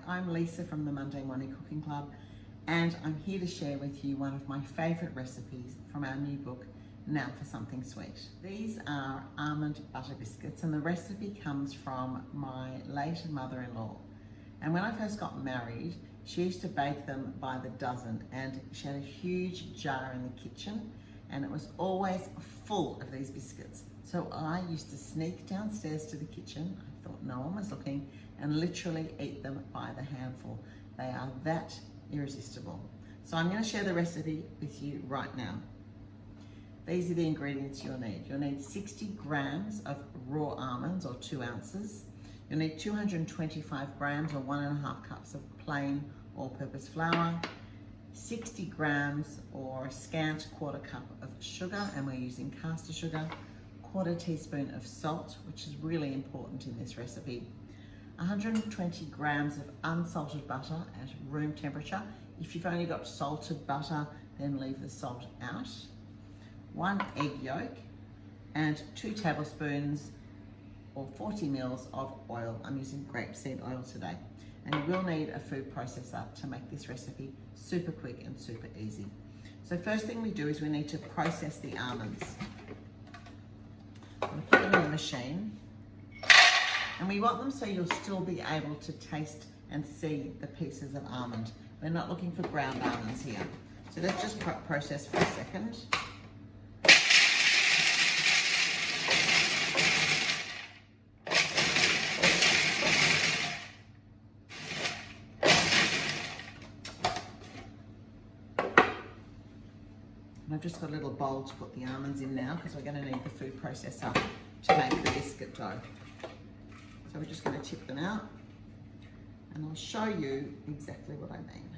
I'm Lisa from the Monday Morning Cooking Club, and I'm here to share with you one of my favourite recipes from our new book, Now for Something Sweet. These are almond butter biscuits, and the recipe comes from my late mother-in-law. And when I first got married, she used to bake them by the dozen, and she had a huge jar in the kitchen, and it was always full of these biscuits. So I used to sneak downstairs to the kitchen, I thought no one was looking, and literally eat them by the handful. They are that irresistible. So I'm going to share the recipe with you right now. These are the ingredients you'll need. You'll need 60 grams of raw almonds, or 2 ounces. You'll need 225 grams, or 1.5 cups of plain all-purpose flour, 60 grams or a scant 1/4 cup of sugar, and we're using caster sugar, 1/4 teaspoon of salt, which is really important in this recipe, 120 grams of unsalted butter at room temperature. If you've only got salted butter, then leave the salt out, 1 egg yolk, and 2 tablespoons or 40 mils of oil. I'm using grapeseed oil today. And you will need a food processor to make this recipe super quick and super easy. So first thing we do is we need to process the almonds. I'm going to put them in the machine. And we want them so you'll still be able to taste and see the pieces of almond. We're not looking for ground almonds here. So let's just process for a second. And I've just got a little bowl to put the almonds in now, because we're going to need the food processor to make the biscuit dough. So we're just going to tip them out, and I'll show you exactly what I mean.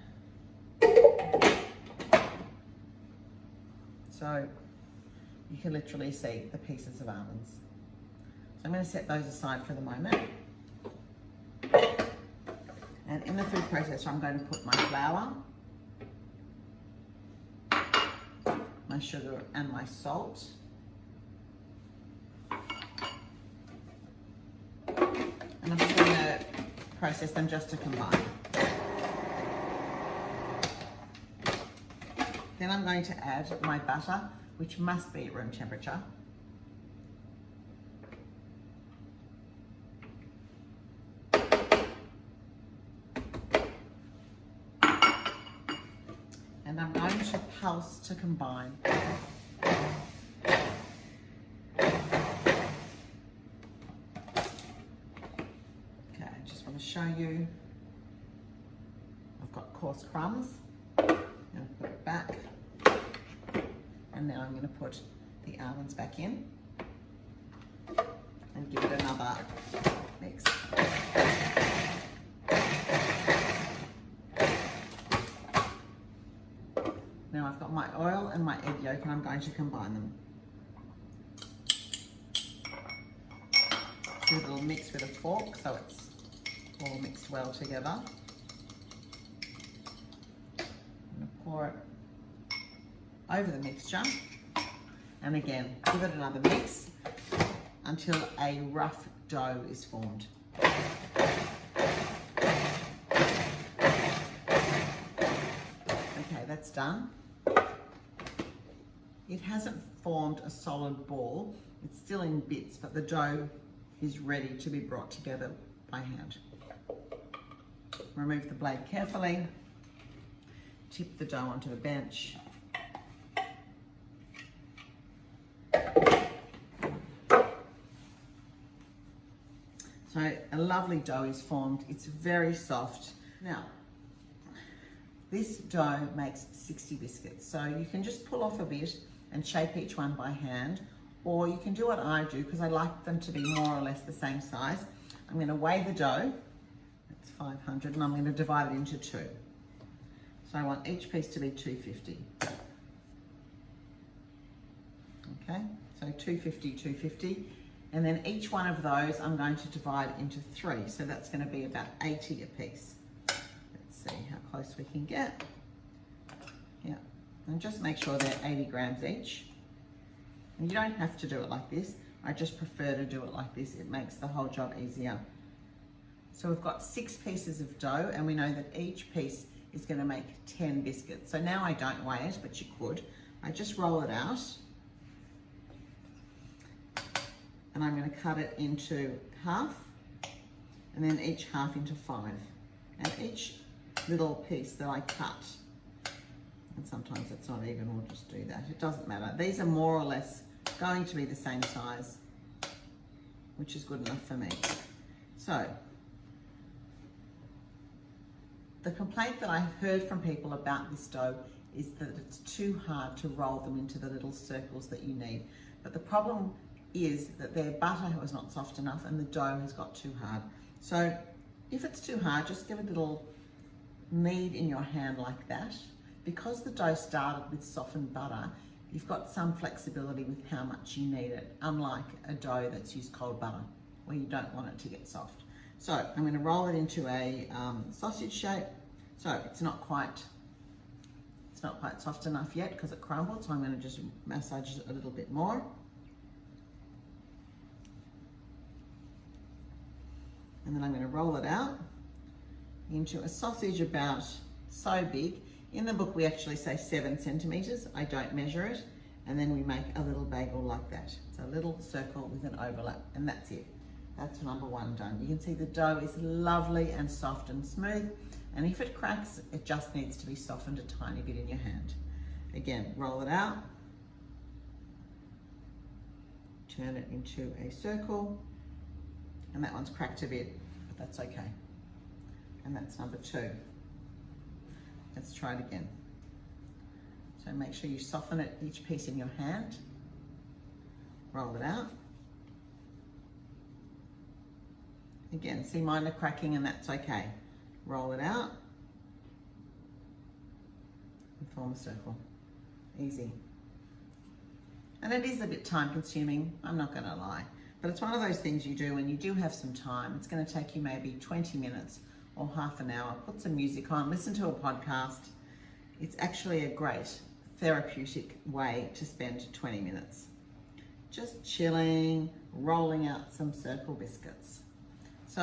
So you can literally see the pieces of almonds. So I'm going to set those aside for the moment. And in the food processor, I'm going to put my flour, my sugar, and my salt. And I'm just going to process them just to combine. Then I'm going to add my butter, which must be at room temperature. And I'm going to pulse to combine. Show you, I've got coarse crumbs. I'm going to put it back, and now I'm going to put the almonds back in and give it another mix. Now I've got my oil and my egg yolk, and I'm going to combine them. Do a little mix with a fork so it's all mixed well together. I'm going to pour it over the mixture, and again give it another mix until a rough dough is formed. Okay, that's done. It hasn't formed a solid ball, it's still in bits, but the dough is ready to be brought together by hand. Remove the blade carefully, tip the dough onto a bench. So a lovely dough is formed. It's very soft. Now, this dough makes 60 biscuits. So you can just pull off a bit and shape each one by hand, or you can do what I do, because I like them to be more or less the same size. I'm going to weigh the dough. It's 500, and I'm going to divide it into 2. So I want each piece to be 250. Okay, so 250, 250. And then each one of those I'm going to divide into 3. So that's going to be about 80 a piece. Let's see how close we can get. Yeah, and just make sure they're 80 grams each. And you don't have to do it like this. I just prefer to do it like this. It makes the whole job easier. So we've got 6 pieces of dough, and we know that each piece is going to make 10 biscuits. So now I don't weigh it, but you could. I just roll it out, and I'm going to cut it into half, and then each half into 5. And each little piece that I cut, and sometimes it's not even, we'll just do that. It doesn't matter. These are more or less going to be the same size, which is good enough for me. So, the complaint that I've heard from people about this dough is that it's too hard to roll them into the little circles that you need. But the problem is that their butter was not soft enough and the dough has got too hard. So if it's too hard, just give a little knead in your hand like that. Because the dough started with softened butter, you've got some flexibility with how much you need it, unlike a dough that's used cold butter, where you don't want it to get soft. So I'm going to roll it into a sausage shape. So it's not quite soft enough yet because it crumbled, so I'm going to just massage it a little bit more. And then I'm going to roll it out into a sausage about so big. In the book we actually say 7 centimeters. I don't measure it. And then we make a little bagel like that. It's a little circle with an overlap, and that's it. That's number 1 done. You can see the dough is lovely and soft and smooth. And if it cracks, it just needs to be softened a tiny bit in your hand. Again, roll it out. Turn it into a circle. And that one's cracked a bit, but that's okay. And that's number 2. Let's try it again. So make sure you soften it, each piece in your hand. Roll it out. Again, see, mine are cracking and that's okay. Roll it out and form a circle. Easy. And it is a bit time consuming, I'm not gonna lie. But it's one of those things you do when you do have some time. It's gonna take you maybe 20 minutes or half an hour. Put some music on, listen to a podcast. It's actually a great therapeutic way to spend 20 minutes. Just chilling, rolling out some circle biscuits. So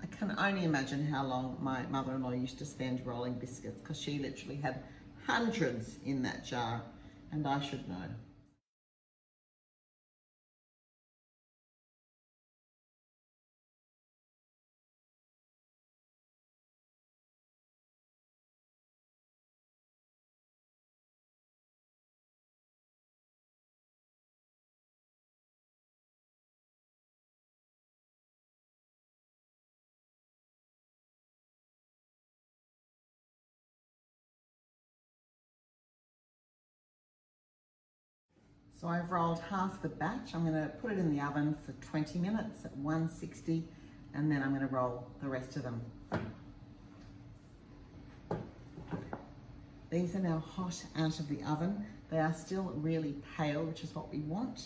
I can only imagine how long my mother-in-law used to spend rolling biscuits, because she literally had hundreds in that jar, and I should know. So I've rolled half the batch. I'm going to put it in the oven for 20 minutes at 160, and then I'm going to roll the rest of them. These are now hot out of the oven. They are still really pale, which is what we want.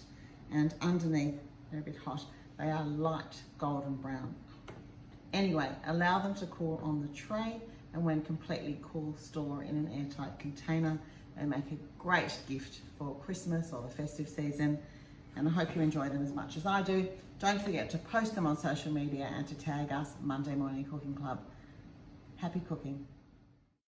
And underneath, they're a bit hot. They are light golden brown. Anyway, allow them to cool on the tray, and when completely cool, store in an airtight container. They make a great gift for Christmas or the festive season, and I hope you enjoy them as much as I do. Don't forget to post them on social media and to tag us, Monday Morning Cooking Club. Happy cooking.